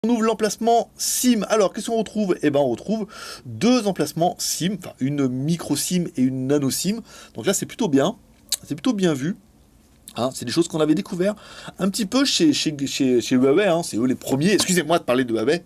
On ouvre l'emplacement SIM. Alors, qu'est-ce qu'on retrouve? Eh ben, on retrouve deux emplacements SIM, enfin une micro SIM et une nano SIM. Donc là, c'est plutôt bien. C'est plutôt bien vu. Hein, c'est des choses qu'on avait découvert un petit peu chez Huawei. Hein. C'est eux les premiers. Excusez-moi de parler de Huawei.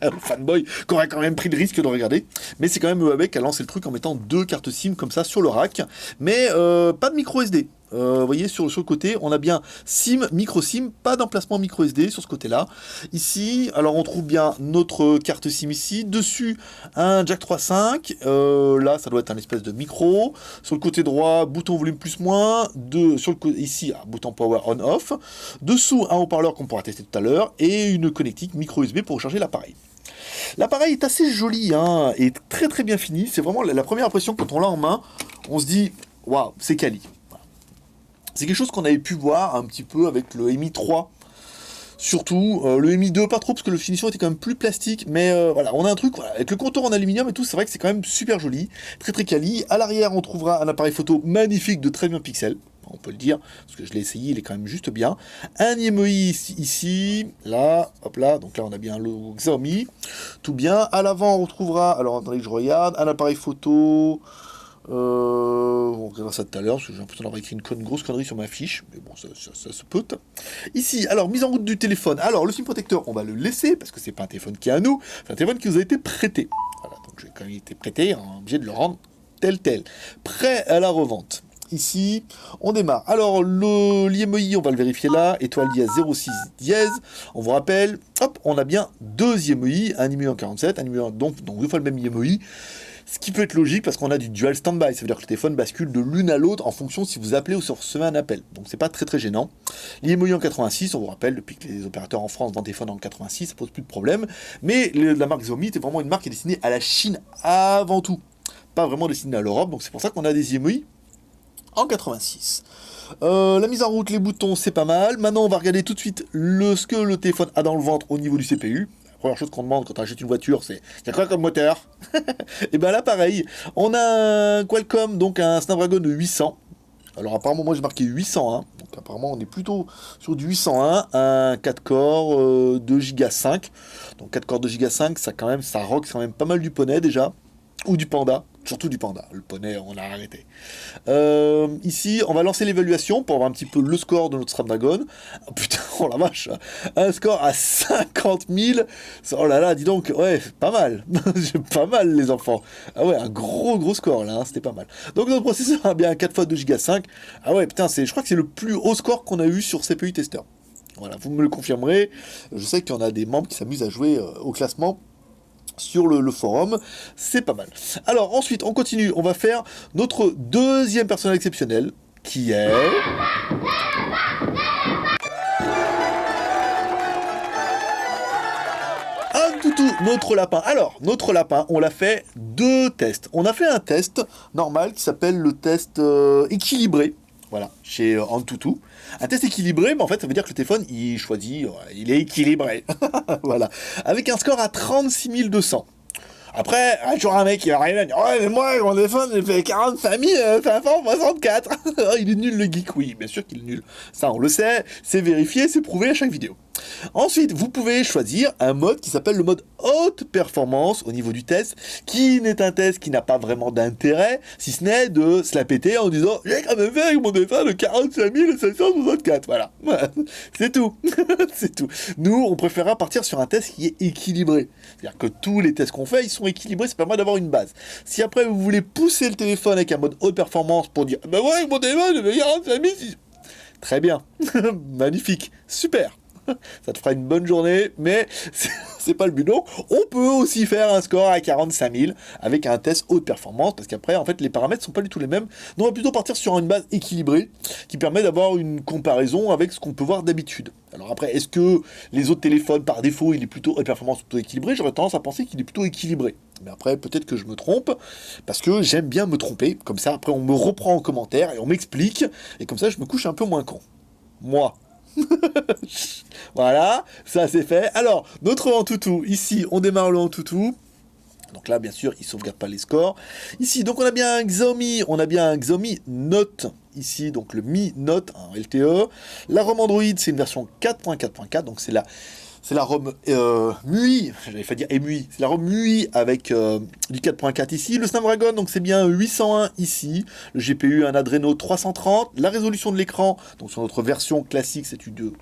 Le fanboy qui aurait quand même pris le risque de regarder. Mais c'est quand même Huawei qui a lancé le truc en mettant deux cartes SIM comme ça sur le rack. Mais pas de micro SD. Vous voyez, sur le côté, on a bien SIM, micro SIM, pas d'emplacement micro SD sur ce côté-là. Ici, alors on trouve bien notre carte SIM ici. Dessus, un jack 3.5. Là, ça doit être un espèce de micro. Sur le côté droit, bouton volume plus moins. Sur le côté ici, un bouton power on-off. Dessous, un haut-parleur qu'on pourra tester tout à l'heure. Et une connectique micro USB pour recharger l'appareil. L'appareil est assez joli, hein, et très très bien fini. C'est vraiment la première impression quand on l'a en main. On se dit, waouh, c'est quali. C'est quelque chose qu'on avait pu voir un petit peu avec le Mi 3. Surtout, le Mi 2, pas trop, parce que le finition était quand même plus plastique. Mais voilà, on a un truc, voilà, avec le contour en aluminium et tout, c'est vrai que c'est quand même super joli. Très très quali. À l'arrière, on trouvera un appareil photo magnifique de 13 millions de pixels. On peut le dire, parce que je l'ai essayé, il est quand même juste bien. Un IMEI ici, là, hop là, donc là on a bien le Xiaomi. Tout bien. À l'avant, on retrouvera, alors attendez que je regarde, un appareil photo. On regardera ça tout à l'heure, parce que j'ai l'impression d'avoir écrit une grosse connerie sur ma fiche, mais bon, ça se peut. Ici, alors, mise en route du téléphone. Alors, le film protecteur, on va le laisser, parce que c'est pas un téléphone qui est à nous, c'est un téléphone qui nous a été prêté. Voilà, donc j'ai quand même été prêté, on est obligé de le rendre tel. Prêt à la revente. Ici, on démarre. Alors, l'IMEI, on va le vérifier là. Étoile dièse 06 dièse. On vous rappelle, hop, on a bien deux IMEI, un IMEI en 47, un IMEI donc deux fois le même IMEI. Ce qui peut être logique parce qu'on a du dual standby, ça veut dire que le téléphone bascule de l'une à l'autre en fonction si vous appelez ou si vous recevez un appel. Donc c'est pas très très gênant. L'IMEI en 86, on vous rappelle, depuis que les opérateurs en France vendent des téléphones en 86, ça pose plus de problème. Mais la marque Xiaomi était vraiment une marque qui est destinée à la Chine avant tout. Pas vraiment destinée à l'Europe, donc c'est pour ça qu'on a des IMEI en 86. La mise en route, les boutons, c'est pas mal. Maintenant, on va regarder tout de suite ce que le téléphone a dans le ventre au niveau du CPU. La première chose qu'on demande quand on achète une voiture, c'est il y a quoi comme moteur? Et bien là, pareil, on a un Qualcomm, donc un Snapdragon 800. Alors apparemment, moi j'ai marqué 801, donc apparemment on est plutôt sur du 801, un 4 corps 2 Go 5. Donc 4 corps 2 Go 5, ça quand même, ça rock quand même pas mal du poney déjà, ou du panda. Surtout du panda. Le poney, on a arrêté. Ici, on va lancer l'évaluation pour avoir un petit peu le score de notre Snapdragon. Oh, putain, oh la vache. Un score à 50 000. Oh là là, dis donc, ouais, pas mal. J'ai pas mal, les enfants. Ah ouais, un gros score là, hein, c'était pas mal. Donc notre processeur a bien un 4 x 2 Go 5. Ah ouais, putain, je crois que c'est le plus haut score qu'on a eu sur CPU Tester. Voilà, vous me le confirmerez. Je sais qu'il y en a des membres qui s'amusent à jouer au classement sur le forum, c'est pas mal. Alors ensuite, on continue, on va faire notre deuxième personnage exceptionnel, qui est... Toutou, notre lapin. Alors, notre lapin, on l'a fait deux tests. On a fait un test normal qui s'appelle le test équilibré. Voilà, chez Antutu. Un test équilibré, mais en fait, ça veut dire que le téléphone, il choisit, il est équilibré. Voilà. Avec un score à 36 200. Après, toujours un mec qui va arriver à dire ouais, mais moi, mon téléphone, il fait 45 564. Il est nul le geek, oui, bien sûr qu'il est nul. Ça, on le sait, c'est vérifié, c'est prouvé à chaque vidéo. Ensuite, vous pouvez choisir un mode qui s'appelle le mode haute performance au niveau du test, qui n'est un test qui n'a pas vraiment d'intérêt, si ce n'est de se la péter en disant j'ai quand même fait avec mon téléphone de 45 564. Voilà, c'est tout. C'est tout. Nous, on préférera partir sur un test qui est équilibré. C'est-à-dire que tous les tests qu'on fait, ils sont équilibrés, ça permet d'avoir une base. Si après vous voulez pousser le téléphone avec un mode haute performance pour dire bah ouais, avec mon téléphone, je fait 45 600. Très bien, magnifique, super. Ça te fera une bonne journée, mais c'est pas le but. Donc, on peut aussi faire un score à 45 000 avec un test haute performance, parce qu'après, en fait, les paramètres sont pas du tout les mêmes. Donc, on va plutôt partir sur une base équilibrée qui permet d'avoir une comparaison avec ce qu'on peut voir d'habitude. Alors après, est-ce que les autres téléphones, par défaut, il est plutôt haute performance ou plutôt équilibré? J'aurais tendance à penser qu'il est plutôt équilibré. Mais après, peut-être que je me trompe, parce que j'aime bien me tromper. Comme ça, après, on me reprend en commentaire et on m'explique. Et comme ça, je me couche un peu moins con. Moi. Voilà, ça c'est fait. Alors, notre Antutu, ici, on démarre le Antutu. Donc là, bien sûr, il sauvegarde pas les scores. Ici, donc on a bien un Xiaomi Note. Ici, donc le Mi Note en LTE. La ROM Android, c'est une version 4.4.4, donc c'est la C'est la ROM MUI, j'avais fait dire EMUI, c'est la ROM MUI avec du 4.4 ici, le Snapdragon, donc c'est bien 801 ici, le GPU un Adreno 330, la résolution de l'écran, donc sur notre version classique c'est une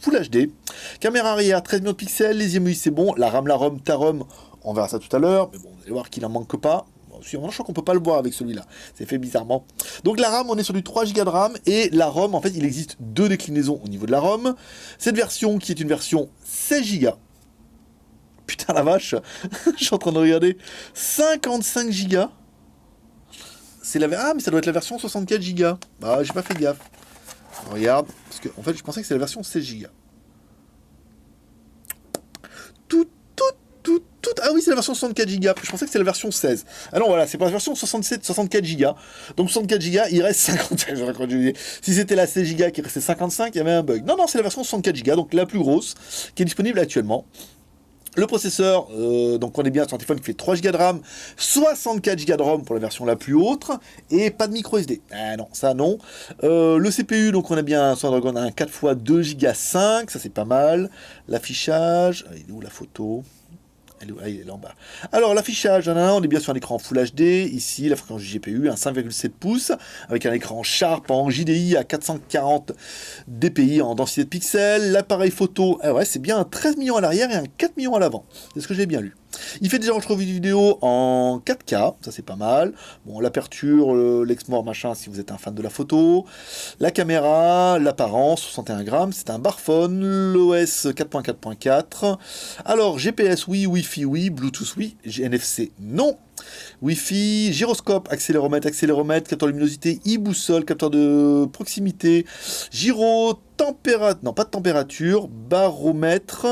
Full HD, caméra arrière 13 millions de pixels, les EMUI c'est bon, la ROM, ta ROM, on verra ça tout à l'heure, mais bon, vous allez voir qu'il en manque pas. Je crois qu'on peut pas le voir avec celui-là. C'est fait bizarrement. Donc la RAM, on est sur du 3 Go de RAM. Et la ROM, en fait, il existe deux déclinaisons au niveau de la ROM. Cette version qui est une version 16 Go. Putain la vache. Je suis en train de regarder. 55 Go. C'est la... Ah, mais ça doit être la version 64 Go. Bah, j'ai pas fait gaffe. Regarde. Parce que, en fait, je pensais que c'était la version 16 Go. Ah oui, c'est la version 64 Go. Je pensais que c'était la version 16. Ah non, voilà, c'est pas la version 64 Go. Donc 64 Go, il reste 50. Si c'était la 16 Go qui restait 55, il y avait un bug. Non, c'est la version 64 Go, donc la plus grosse, qui est disponible actuellement. Le processeur, donc on est bien sur un téléphone qui fait 3 Go de RAM, 64 Go de ROM pour la version la plus haute, et pas de micro SD. Ah non, ça non. Le CPU, donc on a bien sur Snapdragon un 4x2 Go 5, ça c'est pas mal. L'affichage, il est où la photo ? Il est là en bas. Alors l'affichage, on est bien sur un écran Full HD, ici la fréquence du GPU, un 5,7 pouces, avec un écran Sharp en JDI à 440 dpi en densité de pixels. L'appareil photo, ouais, c'est bien un 13 millions à l'arrière et un 4 millions à l'avant. C'est ce que j'ai bien lu. Il fait des enregistrements vidéo en 4K, ça c'est pas mal. Bon, l'aperture, l'exmor, machin, si vous êtes un fan de la photo. La caméra, l'apparence, 61 grammes, c'est un barphone, l'OS 4.4.4. Alors, GPS oui, Wi-Fi oui, Bluetooth oui, NFC non. Wi-Fi, gyroscope, accéléromètre, capteur de luminosité, e-boussole, capteur de proximité, gyro, température, non pas de température, baromètre.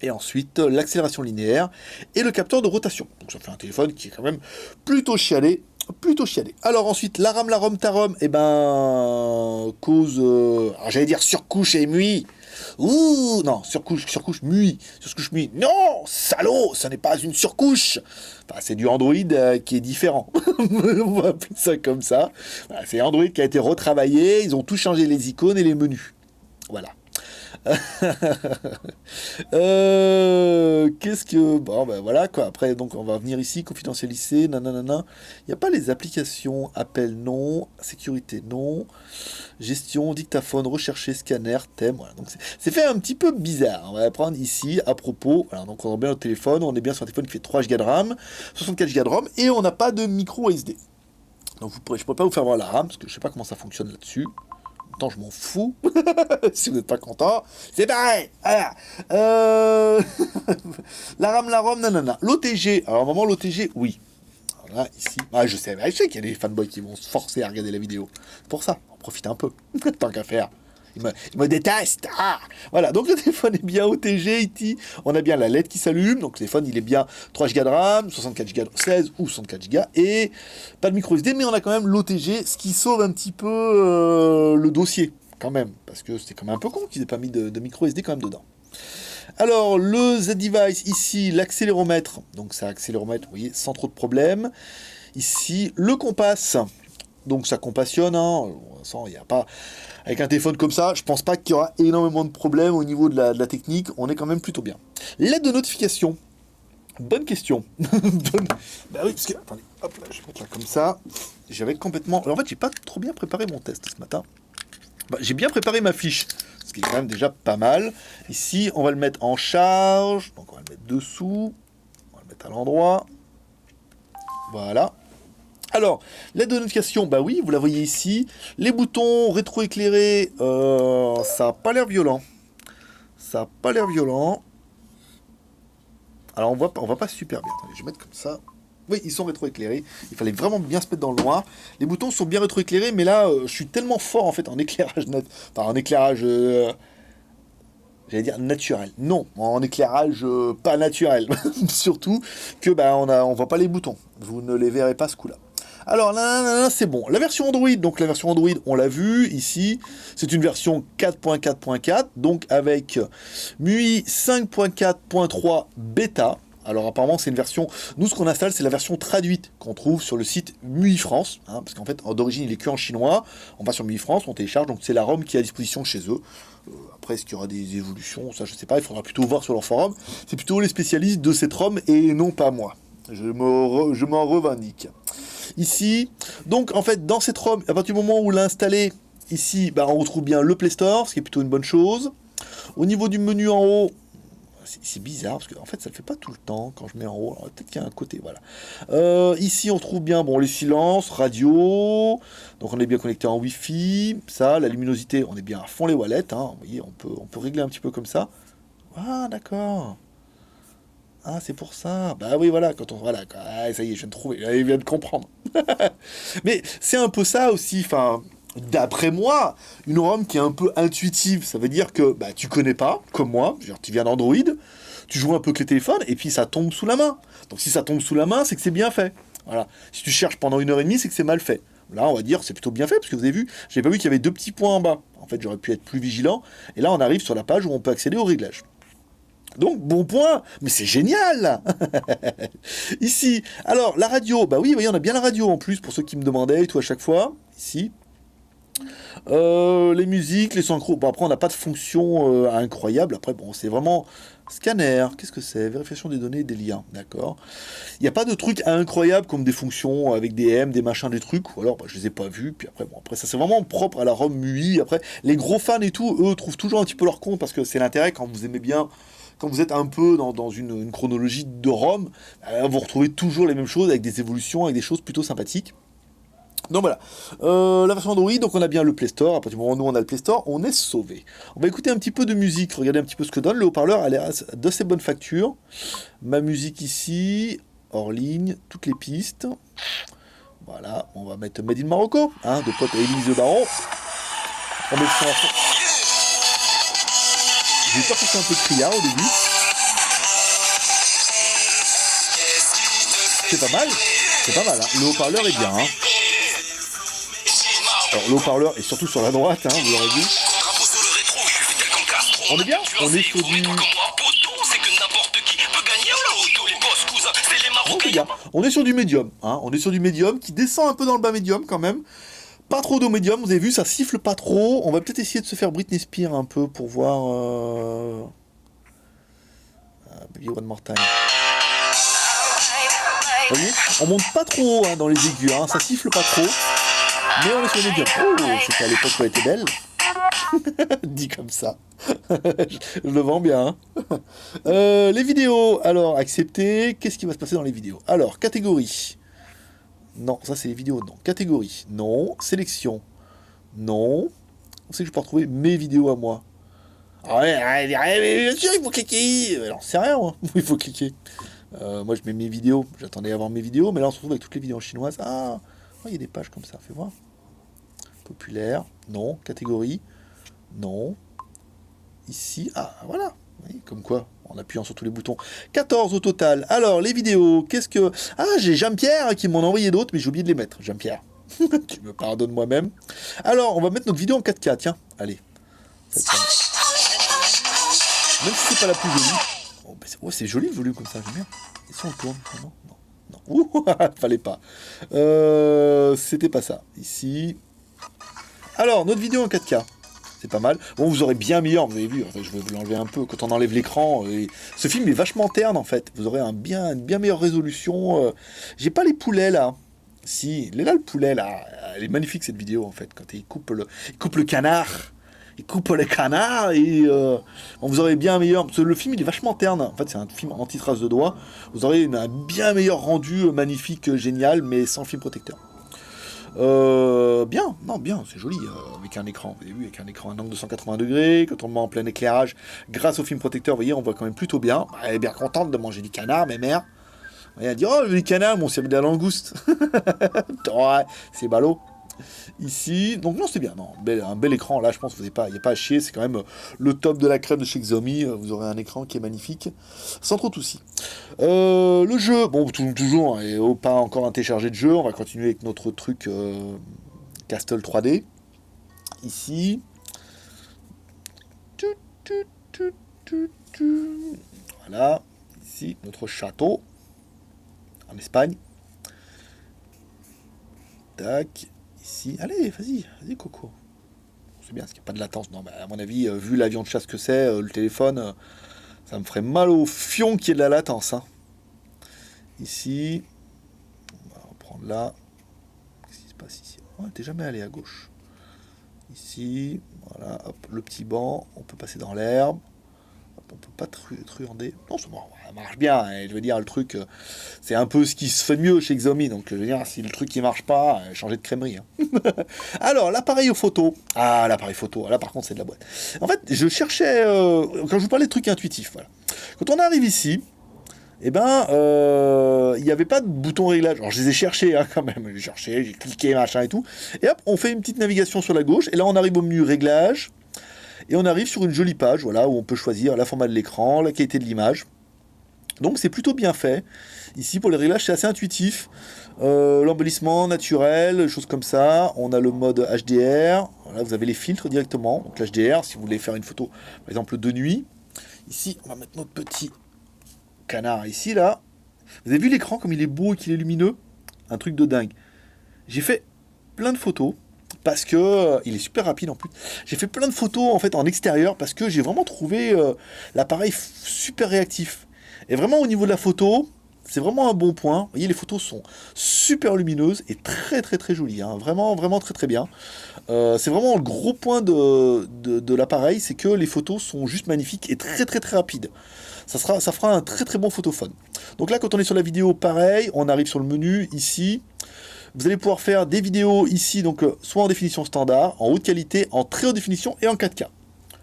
Et ensuite, l'accélération linéaire et le capteur de rotation. Donc ça fait un téléphone qui est quand même plutôt chialé. Alors ensuite, la ROM, ta ROM, cause... j'allais dire surcouche et MUI. Ouh, non, surcouche MUI. Non, salaud, ce n'est pas une surcouche. Enfin, c'est du Android qui est différent. On va appeler ça comme ça. Voilà, c'est Android qui a été retravaillé. Ils ont tout changé, les icônes et les menus. Voilà. Qu'est-ce que... Bon, ben voilà, quoi. Après, donc, on va venir ici, confidentialiser, nanana. Il n'y a pas les applications, appel non, sécurité non, gestion, dictaphone, rechercher, scanner, thème, voilà. Donc, c'est fait un petit peu bizarre. On va prendre ici, à propos, voilà, donc on a bien notre téléphone, on est bien sur un téléphone qui fait 3 Go de RAM, 64 Go de ROM, et on n'a pas de micro SD. Donc, je ne pourrais pas vous faire voir la RAM, parce que je ne sais pas comment ça fonctionne là-dessus. Je m'en fous. Si vous n'êtes pas content, c'est pareil. Voilà. La ROM, nanana. L'OTG. Alors, à un moment, l'OTG, oui. Alors là, ici. Je sais qu'il y a des fanboys qui vont se forcer à regarder la vidéo. C'est pour ça, on profite un peu. Tant qu'à faire. Il me déteste. Voilà, donc le téléphone est bien OTG, IT. On a bien la LED qui s'allume. Donc le téléphone, il est bien 3 Go de RAM, 64 Go, 16 ou 64 Go. Et pas de micro SD, mais on a quand même l'OTG, ce qui sauve un petit peu le dossier, quand même. Parce que c'était quand même un peu con qu'ils n'aient pas mis de micro SD quand même dedans. Alors, le Z-Device, ici, l'accéléromètre. Donc ça accéléromètre, vous voyez, sans trop de problèmes. Ici, le Compass. Donc ça compassionne, il n'y a pas... Avec un téléphone comme ça, je pense pas qu'il y aura énormément de problèmes au niveau de la technique. On est quand même plutôt bien. L'aide de notification. Bonne question. Bah oui, parce que... Attendez, hop là, je vais mettre là comme ça. J'avais complètement... Alors, en fait, j'ai pas trop bien préparé mon test ce matin. J'ai bien préparé ma fiche, ce qui est quand même déjà pas mal. Ici, on va le mettre en charge. Donc, on va le mettre dessous. On va le mettre à l'endroit. Voilà. Alors, l'aide de notification, bah oui, vous la voyez ici. Les boutons rétroéclairés, ça n'a pas l'air violent. Alors, on voit pas super bien. Attendez, je vais mettre comme ça. Oui, ils sont rétroéclairés. Il fallait vraiment bien se mettre dans le noir. Les boutons sont bien rétroéclairés, mais là, je suis tellement fort en fait en éclairage en éclairage, j'allais dire naturel. Non, en éclairage pas naturel. Surtout que on voit pas les boutons. Vous ne les verrez pas ce coup-là. Alors là, c'est bon. La version Android, donc la version Android, on l'a vu ici, c'est une version 4.4.4, donc avec MUI 5.4.3 bêta. Alors apparemment c'est une version, nous ce qu'on installe c'est la version traduite qu'on trouve sur le site MUI France, parce qu'en fait d'origine il est que en chinois, on va sur MUI France, on télécharge, donc c'est la ROM qui est à disposition chez eux. Après, est-ce qu'il y aura des évolutions? Ça, je sais pas, il faudra plutôt voir sur leur forum. C'est plutôt les spécialistes de cette ROM et non pas moi. Je m'en revendique. Ici, donc en fait, dans cette ROM, à partir du moment où l'a installé, ici, bah, on retrouve bien le Play Store, ce qui est plutôt une bonne chose. Au niveau du menu en haut, c'est bizarre, parce que en fait, ça le fait pas tout le temps quand je mets en haut. Alors, peut-être qu'il y a un côté, voilà. Ici, on trouve bien bon, les silences, radio. Donc, on est bien connecté en Wi-Fi. Ça, la luminosité, on est bien à fond les wallets. Hein. Vous voyez, on peut régler un petit peu comme ça. Ah, d'accord. Ah, c'est pour ça. Bah oui, voilà, quand on... Voilà, ah, ça y est, je viens de trouver, je viens de comprendre. Mais c'est un peu ça aussi, enfin... D'après moi, une ROM qui est un peu intuitive, ça veut dire que bah, tu connais pas, comme moi, je veux dire, tu viens d'Android, tu joues un peu avec les téléphones, et puis ça tombe sous la main. Donc si ça tombe sous la main, c'est que c'est bien fait. Voilà. Si tu cherches pendant 1 heure et demie, c'est que c'est mal fait. Là, on va dire c'est plutôt bien fait, parce que vous avez vu, j'ai pas vu qu'il y avait 2 petits points en bas. En fait, j'aurais pu être plus vigilant. Et là, on arrive sur la page où on peut accéder aux réglages. Donc, bon point, mais c'est génial. Ici, alors, la radio, bah oui, vous voyez, on a bien la radio en plus, pour ceux qui me demandaient et tout à chaque fois. Ici, les musiques, les synchros. Bon, après, on n'a pas de fonction incroyable. Après, bon, c'est vraiment scanner. Qu'est-ce que c'est? Vérification des données et des liens. D'accord. Il n'y a pas de trucs incroyables comme des fonctions avec des M, des machins, des trucs. Ou alors, bah, je les ai pas vus. Puis après, bon, après, ça c'est vraiment propre à la ROM MUI. Après, les gros fans et tout, eux, trouvent toujours un petit peu leur compte parce que c'est l'intérêt quand vous aimez bien. Quand vous êtes un peu dans une chronologie de ROM, vous retrouvez toujours les mêmes choses avec des évolutions, avec des choses plutôt sympathiques. Donc voilà, la version Android, donc on a bien le Play Store, à partir du moment où nous on a le Play Store, on est sauvé. On va écouter un petit peu de musique, regardez un petit peu ce que donne, le haut-parleur a l'air d'assez bonne facture. Ma musique ici, hors ligne, toutes les pistes. Voilà, on va mettre Made in Morocco, hein, de pote Élise Baron. On met le son à fond. J'ai eu peur que ce soit un peu criard au début. C'est pas mal, hein. Le haut-parleur est bien, hein. Alors le haut-parleur est surtout sur la droite, hein, vous l'aurez vu. On est bien, on est sur du... On est sur du médium, hein. On est sur du médium qui descend un peu dans le bas médium quand même. Pas trop d'eau médium, vous avez vu, ça siffle pas trop. On va peut-être essayer de se faire Britney Spears un peu pour voir... Baby One More Time. Vous voyez, on monte pas trop hein, dans les aigus, hein. Ça siffle pas trop. Mais on est sur le médium. Oh, c'était à l'époque où elle était belle. Dit comme ça. Je le vends bien. Hein. Les vidéos. Alors, accepter. Qu'est-ce qui va se passer dans les vidéos? Alors, catégorie. Non, ça c'est les vidéos. Non. Catégorie. Non. Sélection. Non. On sait que je peux retrouver mes vidéos à moi. Ah ouais, mais bien sûr, il faut cliquer. Alors, c'est rien, moi. Il faut cliquer. Moi, je mets mes vidéos. J'attendais à avoir mes vidéos. Mais là, on se retrouve avec toutes les vidéos chinoises. Ah, il y a des pages comme ça. Fais voir. Populaire, non. Catégorie, non. Ici, ah voilà, oui, comme quoi, en appuyant sur tous les boutons. 14 au total. Alors, les vidéos, qu'est-ce que... Ah, j'ai Jean-Pierre qui m'en a envoyé d'autres, mais j'ai oublié de les mettre. Jean-Pierre, tu me pardonnes moi-même. Alors, on va mettre notre vidéo en 4K, tiens, allez. Même si c'est pas la plus jolie. Oh, bah c'est joli le volume comme ça, j'aime bien. Et si on tourne? Non, non, non. Ouh, fallait pas. C'était pas ça. Ici... Alors, notre vidéo en 4K, c'est pas mal. Bon, vous aurez bien meilleur, vous avez vu, enfin, je vais vous l'enlever un peu, quand on enlève l'écran, ce film est vachement terne en fait, vous aurez une bien meilleure résolution. J'ai pas les poulets là. Si, il est là le poulet là, elle est magnifique cette vidéo en fait, quand il coupe le canard. Il coupe les canards et vous aurez bien meilleur, parce que le film il est vachement terne, en fait c'est un film anti-trace de doigts, vous aurez un bien meilleur rendu magnifique, génial, mais sans film protecteur. Bien, non, bien, c'est joli, avec un écran, vous avez vu, avec un écran à un angle de 180 degrés, quand on le met en plein éclairage, grâce au film protecteur, vous voyez, on voit quand même plutôt bien. Elle est bien contente de manger du canard, mes mères. Elle dit, oh, le canard, mon c'est de la langouste. Ouais, c'est ballot. Ici, donc non, c'est bien, non, un bel écran, là, je pense qu'il n'y a pas à chier, c'est quand même le top de la crème de chez Xiaomi, vous aurez un écran qui est magnifique, sans trop de soucis. Le jeu, bon, toujours, et pas encore un téléchargé de jeu, on va continuer avec notre truc Castle 3D, ici. Voilà, ici, notre château, en Espagne. Tac. Ici. Allez, vas-y, Coco. c'est bien, parce qu'il n'y a pas de latence. Non, mais à mon avis, vu l'avion de chasse que c'est, le téléphone, ça me ferait mal au fion qu'il y ait de la latence. Hein. Ici, on va reprendre là. Qu'est-ce qui se passe ici? Ouais, t'es jamais allé à gauche. Ici, voilà, hop, le petit banc, on peut passer dans l'herbe. On peut pas truander. Non, ça marche bien. Hein, je veux dire, le truc, c'est un peu ce qui se fait de mieux chez Xiaomi. Donc, je veux dire, si le truc qui marche pas, changez de crèmerie. Hein. Alors, l'appareil photo. Ah, l'appareil photo. Là, par contre, c'est de la boîte. En fait, je cherchais, quand je vous parlais de trucs intuitifs, voilà. Quand on arrive ici, eh ben, il n'y avait pas de bouton réglage. Alors, je les ai cherchés, hein, quand même. J'ai cherché, j'ai cliqué, machin et tout. Et hop, on fait une petite navigation sur la gauche. Et là, on arrive au menu réglage. Et on arrive sur une jolie page, voilà, où on peut choisir la format de l'écran, la qualité de l'image. Donc c'est plutôt bien fait. Ici pour les réglages c'est assez intuitif. L'embellissement naturel, choses comme ça. On a le mode HDR. Voilà, vous avez les filtres directement. Donc l'HDR, si vous voulez faire une photo, par exemple de nuit. Ici, on va mettre notre petit canard ici, là. Vous avez vu l'écran comme il est beau et qu'il est lumineux? Un truc de dingue. J'ai fait plein de photos. Parce que il est super rapide en plus. J'ai fait plein de photos en fait en extérieur parce que j'ai vraiment trouvé l'appareil super réactif. Et vraiment au niveau de la photo, c'est vraiment un bon point. Vous voyez, les photos sont super lumineuses et très très très jolies. Hein. Vraiment vraiment très très bien. C'est vraiment le gros point de l'appareil, c'est que les photos sont juste magnifiques et très très très rapides. Ça fera un très très bon photophone. Donc là, quand on est sur la vidéo, pareil, on arrive sur le menu ici. Vous allez pouvoir faire des vidéos ici, donc soit en définition standard, en haute qualité, en très haute définition et en 4K.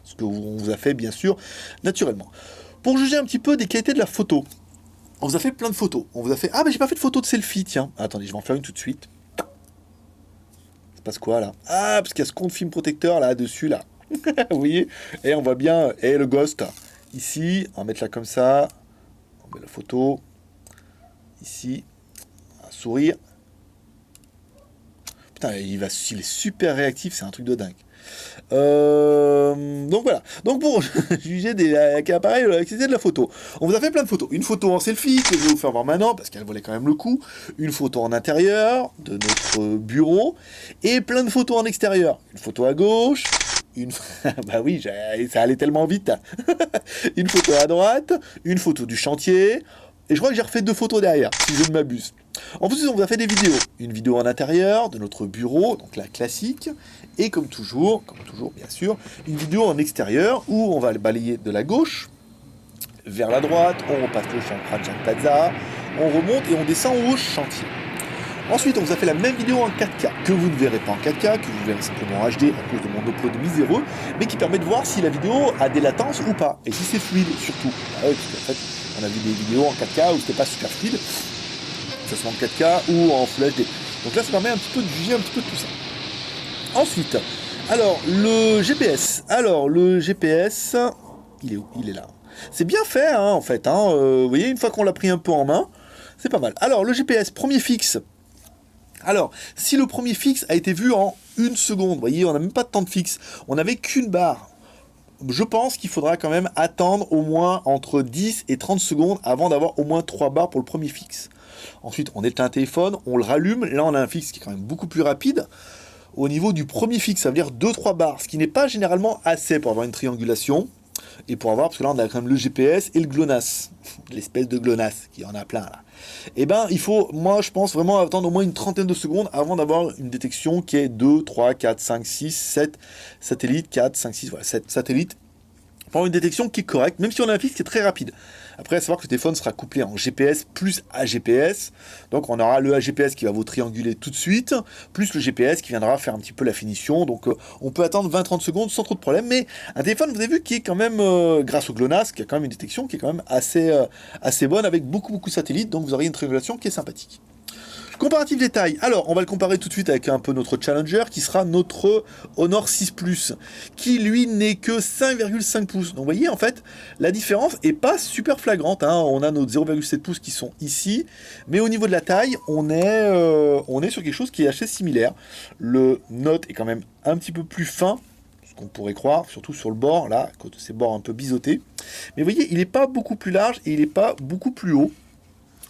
Ce que on vous a fait bien sûr naturellement. Pour juger un petit peu des qualités de la photo, on vous a fait plein de photos. On vous a fait... Ah, mais j'ai pas fait de photo de selfie, tiens. Attendez, je vais en faire une tout de suite. Ça se passe quoi là? Ah, parce qu'il y a ce compte film protecteur là-dessus, là. Vous voyez? Et on voit bien, et le ghost. Ici, on va mettre là comme ça. On met la photo. Ici, un sourire. Putain, il est super réactif, c'est un truc de dingue. Donc voilà. Donc pour juger avec l'appareil, l'activité de la photo, on vous a fait plein de photos. Une photo en selfie que je vais vous faire voir maintenant parce qu'elle valait quand même le coup. Une photo en intérieur de notre bureau et plein de photos en extérieur. Une photo à gauche. Bah oui, ça allait tellement vite. Une photo à droite, une photo du chantier. Et je crois que j'ai refait 2 photos derrière, si je ne m'abuse. En plus, on vous a fait des vidéos. Une vidéo en intérieur de notre bureau, donc la classique. Et comme toujours bien sûr, une vidéo en extérieur où on va balayer de la gauche vers la droite, on repasse le champ Prajan Plaza, on remonte et on descend au chantier. Ensuite, on vous a fait la même vidéo en 4K, que vous ne verrez pas en 4K, que vous verrez simplement en HD à cause de mon upload miséreux, mais qui permet de voir si la vidéo a des latences ou pas, et si c'est fluide surtout. Ah oui, parce qu'en fait, on a vu des vidéos en 4K où c'était pas super fluide, que ce soit en 4K ou en Full HD. Donc là, ça permet un petit peu de juger un petit peu de tout ça. Ensuite, alors, le GPS. Alors, le GPS, il est où? Il est là. C'est bien fait, hein, en fait. Hein. Vous voyez, une fois qu'on l'a pris un peu en main, c'est pas mal. Alors, le GPS, premier fixe. Alors, si le premier fixe a été vu en 1 seconde, vous voyez, on n'a même pas de temps de fixe, on n'avait qu'une barre. Je pense qu'il faudra quand même attendre au moins entre 10 et 30 secondes avant d'avoir au moins 3 barres pour le premier fixe. Ensuite, on éteint un téléphone, on le rallume, là on a un fixe qui est quand même beaucoup plus rapide. Au niveau du premier fixe, ça veut dire 2-3 barres, ce qui n'est pas généralement assez pour avoir une triangulation. Et pour avoir, parce que là on a quand même le GPS et le GLONASS, l'espèce de GLONASS, qui en a plein là. Et ben il faut, moi je pense vraiment attendre au moins une trentaine de secondes avant d'avoir une détection qui est 2, 3, 4, 5, 6, 7 satellites, 4, 5, 6, voilà, 7 satellites. Pour avoir une détection qui est correcte, même si on a un fixe qui est très rapide. Après, à savoir que le téléphone sera couplé en GPS plus AGPS. Donc, on aura le AGPS qui va vous trianguler tout de suite, plus le GPS qui viendra faire un petit peu la finition. Donc, on peut attendre 20-30 secondes sans trop de problème. Mais un téléphone, vous avez vu, qui est quand même, grâce au GLONASS, qui a quand même une détection qui est quand même assez bonne avec beaucoup de satellites. Donc, vous aurez une triangulation qui est sympathique. Comparatif des tailles. Alors, on va le comparer tout de suite avec un peu notre challenger qui sera notre Honor 6 Plus, qui lui n'est que 5,5 pouces. Donc, vous voyez, en fait, la différence est pas super flagrante. Hein. On a nos 0,7 pouces qui sont ici, mais au niveau de la taille, on est sur quelque chose qui est assez similaire. Le Note est quand même un petit peu plus fin, ce qu'on pourrait croire, surtout sur le bord, là, à cause de ces bords un peu biseautés. Mais vous voyez, il n'est pas beaucoup plus large et il n'est pas beaucoup plus haut.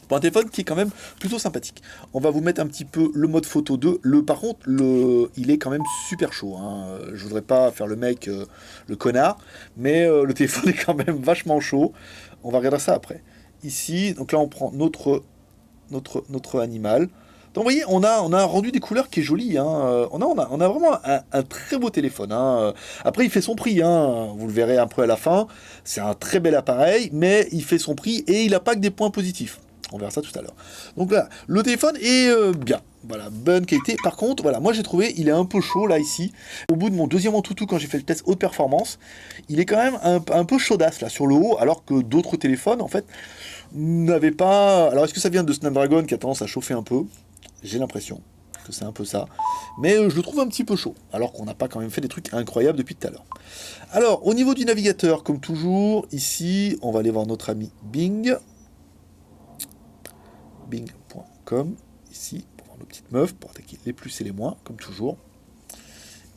Pour un téléphone qui est quand même plutôt sympathique. On va vous mettre un petit peu le mode photo 2. Par contre, il est quand même super chaud. Hein. Je voudrais pas faire le mec, le connard, mais le téléphone est quand même vachement chaud. On va regarder ça après. Ici, donc là, on prend notre animal. Donc, vous voyez, on a rendu des couleurs qui est joli. Hein. On a vraiment un très beau téléphone. Hein. Après, il fait son prix. Hein. Vous le verrez un peu à la fin. C'est un très bel appareil, mais il fait son prix et il n'a pas que des points positifs. On verra ça tout à l'heure. Donc là, le téléphone est bien. Voilà, bonne qualité. Par contre, voilà, moi j'ai trouvé, il est un peu chaud là ici. Au bout de mon deuxième Antutu, quand j'ai fait le test haute performance, il est quand même un peu chaudasse là sur le haut, alors que d'autres téléphones en fait n'avaient pas. Alors est-ce que ça vient de Snapdragon qui a tendance à chauffer un peu? J'ai l'impression que c'est un peu ça. Mais je le trouve un petit peu chaud, alors qu'on n'a pas quand même fait des trucs incroyables depuis tout à l'heure. Alors, au niveau du navigateur, comme toujours, ici, on va aller voir notre ami Bing. Bing.com, ici, pour voir nos petites meufs, pour attaquer les plus et les moins, comme toujours.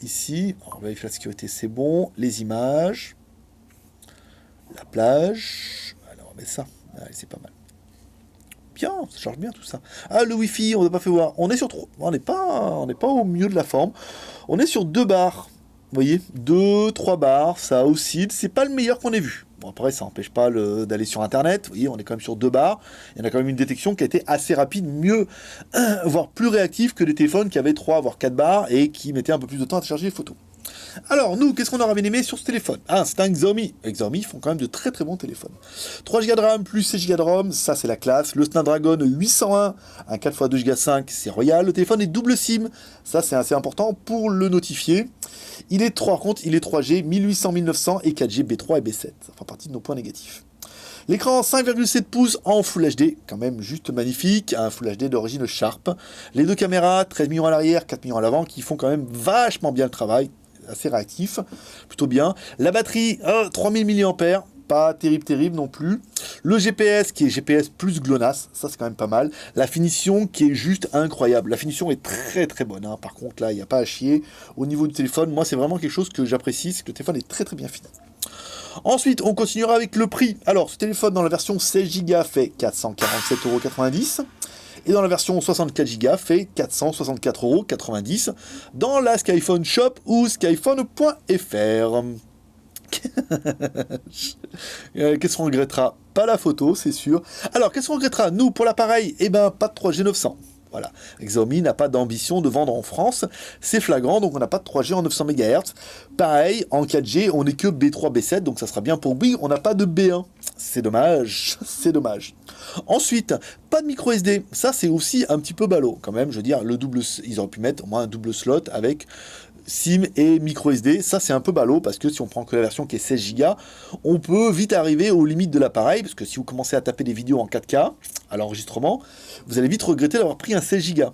Ici, on va vérifier la sécurité, c'est bon. Les images, la plage. Alors, on met ça. Allez, c'est pas mal. Bien, ça charge bien tout ça. Ah, le Wi-Fi, on n'a pas fait voir. On est sur 3. On n'est pas au milieu de la forme. On est sur 2 barres. Vous voyez, 2, 3 barres, ça oscille. C'est pas le meilleur qu'on ait vu. Bon, après, ça n'empêche pas d'aller sur Internet. Vous voyez, on est quand même sur 2 barres. Il y en a quand même une détection qui a été assez rapide, mieux, voire plus réactive que les téléphones qui avaient 3, voire 4 barres et qui mettaient un peu plus de temps à télécharger les photos. Alors, nous, qu'est-ce qu'on aura bien aimé sur ce téléphone? Ah, c'est un Xiaomi. Les Xiaomi font quand même de très très bons téléphones. 3 Go de RAM plus 6 Go de ROM, ça c'est la classe. Le Snapdragon 801, un 4x2 Go 5, c'est royal. Le téléphone est double SIM, ça c'est assez important pour le notifier. Il est 3G, 1800, 1900 et 4G B3 et B7. Ça fera partie de nos points négatifs. L'écran 5,7 pouces en Full HD, quand même juste magnifique, un Full HD d'origine Sharp. Les 2 caméras, 13 millions à l'arrière, 4 millions à l'avant, qui font quand même vachement bien le travail, assez réactif, plutôt bien. La batterie, 3000 mAh, pas terrible non plus. Le GPS qui est GPS plus GLONASS, ça c'est quand même pas mal. La finition qui est juste incroyable. La finition est très très bonne. Hein. Par contre là, il n'y a pas à chier. Au niveau du téléphone, moi c'est vraiment quelque chose que j'apprécie, c'est que le téléphone est très très bien fini. Ensuite, on continuera avec le prix. Alors, ce téléphone dans la version 16 Go fait 447,90 €. Et dans la version 64 Go fait 464,90 € dans la Skyphone Shop ou skyphone.fr. Qu'est-ce qu'on regrettera? Pas la photo, c'est sûr. Alors, qu'est-ce qu'on regrettera? Nous, pour l'appareil, eh ben, pas de 3G 900. Voilà. Xiaomi n'a pas d'ambition de vendre en France. C'est flagrant, donc on n'a pas de 3G en 900 MHz. Pareil, en 4G, on n'est que B3, B7, donc ça sera bien pour Bing. On n'a pas de B1. C'est dommage, c'est dommage. Ensuite, pas de micro SD. Ça, c'est aussi un petit peu ballot, quand même. Je veux dire, ils auraient pu mettre au moins un double slot avec SIM et micro SD, ça c'est un peu ballot parce que si on prend que la version qui est 16 Go, on peut vite arriver aux limites de l'appareil parce que si vous commencez à taper des vidéos en 4K à l'enregistrement, vous allez vite regretter d'avoir pris un 16 Go.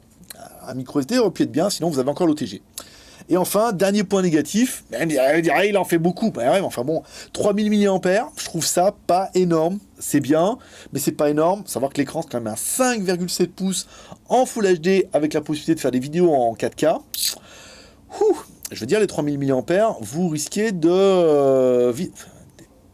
Un micro SD aurait pu être bien, sinon vous avez encore l'OTG. Et enfin, dernier point négatif, il en fait beaucoup. Enfin bon, 3000 mAh, je trouve ça pas énorme. C'est bien, mais c'est pas énorme. Savoir que l'écran c'est quand même un 5,7 pouces en Full HD avec la possibilité de faire des vidéos en 4K. Je veux dire, les 3000 mAh, vous risquez de...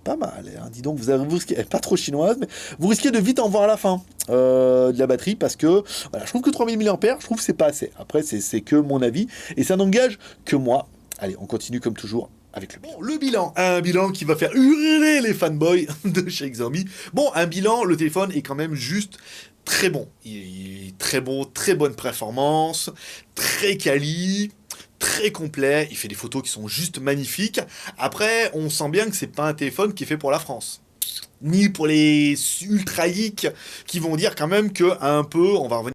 pas mal, hein. Dis donc, vous risquez, pas trop chinoise, mais vous risquez de vite en voir à la fin de la batterie, parce que, voilà, je trouve que 3000 mAh, je trouve que c'est pas assez. Après, c'est que mon avis, et ça n'engage que moi. Allez, on continue comme toujours avec le bilan. Bon, le bilan, un bilan qui va faire hurler les fanboys de chez Xiaomi. Bon, un bilan, le téléphone est quand même juste très bon. Il est très bon, très bonne performance, très quali, très complet, il fait des photos qui sont juste magnifiques. Après, on sent bien que c'est pas un téléphone qui est fait pour la France. Ni pour les ultra geeks qui vont dire quand même que un peu, on va revenir